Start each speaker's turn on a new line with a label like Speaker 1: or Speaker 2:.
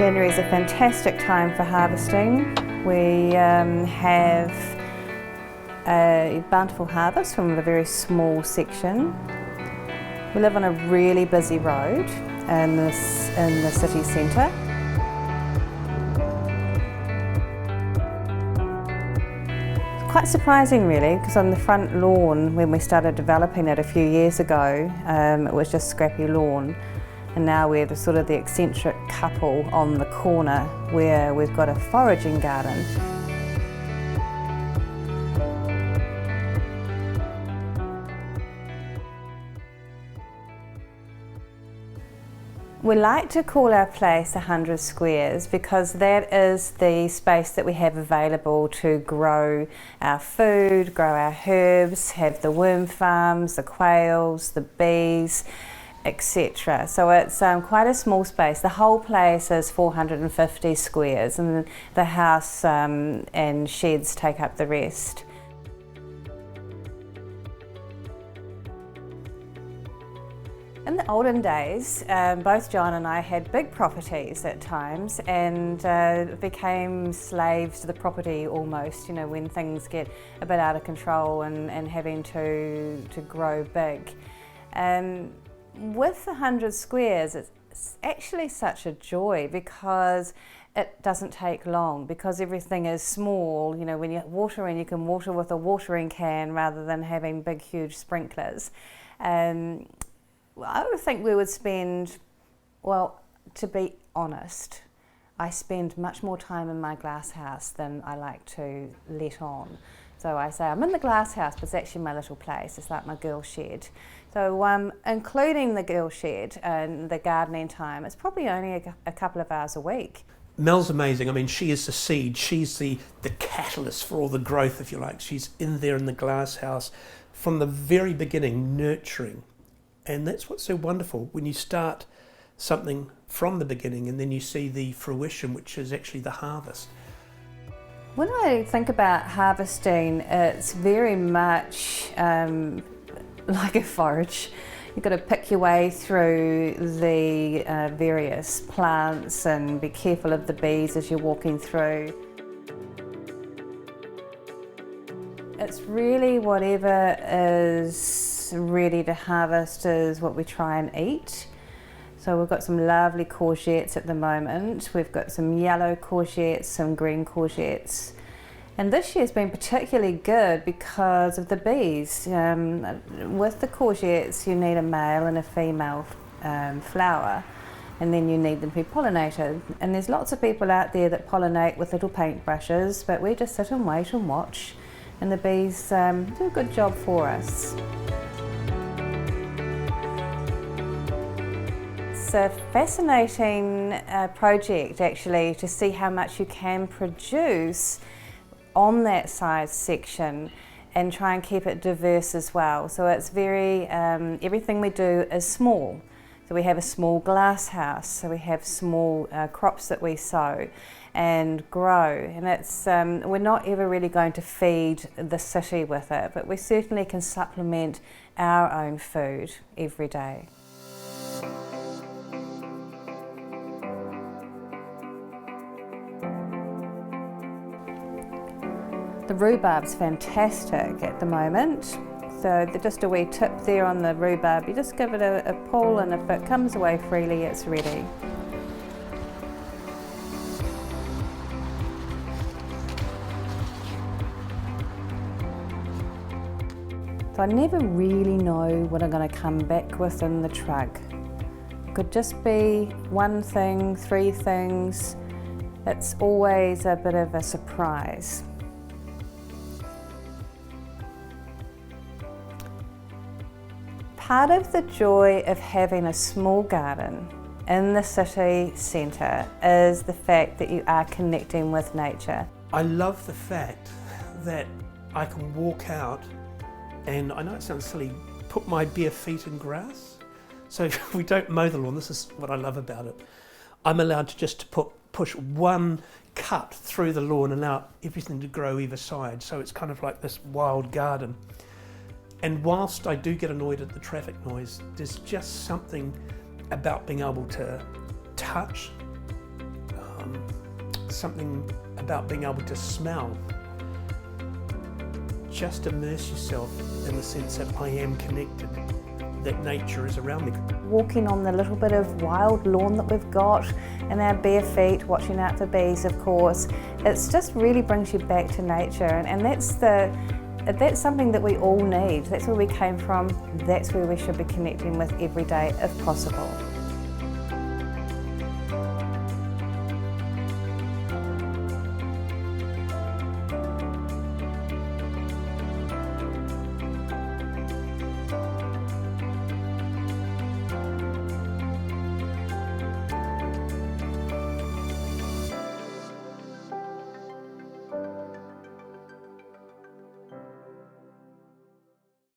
Speaker 1: January is a fantastic time for harvesting. We have a bountiful harvest from a very small section. We live on a really busy road in the city centre. It's quite surprising really, because on the front lawn when we started developing it a few years ago, it was just scrappy lawn. And now we're the eccentric couple on the corner where we've got a foraging garden. We like to call our place 100 squares because that is the space that we have available to grow our food, grow our herbs, have the worm farms, the quails, the bees, etc. So it's quite a small space. The whole place is 450 squares and the house and sheds take up the rest. In the olden days, both John and I had big properties at times and became slaves to the property almost, you know, when things get a bit out of control and having to grow big. With 100 squares, it's actually such a joy because it doesn't take long, because everything is small. You know, when you're watering, you can water with a watering can rather than having big, huge sprinklers. I would think we would spend, well, to be honest, I spend much more time in my glass house than I like to let on. So I say I'm in the glass house, but it's actually my little place. It's like my girl shed. So including the girl shed and the gardening time, it's probably only a couple of hours a week.
Speaker 2: Mel's amazing. I mean, she is the seed. She's the catalyst for all the growth, if you like. She's in there in the glass house from the very beginning, nurturing. And that's what's so wonderful when you start something from the beginning and then you see the fruition, which is actually the harvest.
Speaker 1: When I think about harvesting, it's very much like a forage. You've got to pick your way through the various plants and be careful of the bees as you're walking through. It's really whatever is ready to harvest is what we try and eat. So we've got some lovely courgettes at the moment. We've got some yellow courgettes, some green courgettes. And this year's been particularly good because of the bees. With the courgettes you need a male and a female flower, and then you need them to be pollinated. And there's lots of people out there that pollinate with little paintbrushes, but we just sit and wait and watch, and the bees do a good job for us. It's a fascinating project actually to see how much you can produce on that size section and try and keep it diverse as well. So it's very, everything we do is small. So we have a small glass house, so we have small crops that we sow and grow, and it's we're not ever really going to feed the city with it, but we certainly can supplement our own food every day. The rhubarb's fantastic at the moment, so just a wee tip there on the rhubarb, you just give it a pull and if it comes away freely it's ready. So I never really know what I'm going to come back with in the truck. It could just be one thing, three things. It's always a bit of a surprise. Part of the joy of having a small garden in the city centre is the fact that you are connecting with nature.
Speaker 2: I love the fact that I can walk out and, I know it sounds silly, put my bare feet in grass. So if we don't mow the lawn, this is what I love about it. I'm allowed to just push one cut through the lawn and allow everything to grow either side. So it's kind of like this wild garden. And whilst I do get annoyed at the traffic noise, there's just something about being able to touch something about being able to smell. Just immerse yourself in the sense that I am connected, that nature is around me.
Speaker 1: Walking on the little bit of wild lawn that we've got in our bare feet, watching out for bees of course, it's just really brings you back to nature, and that's something that we all need. That's where we came from, that's where we should be connecting with every day if possible.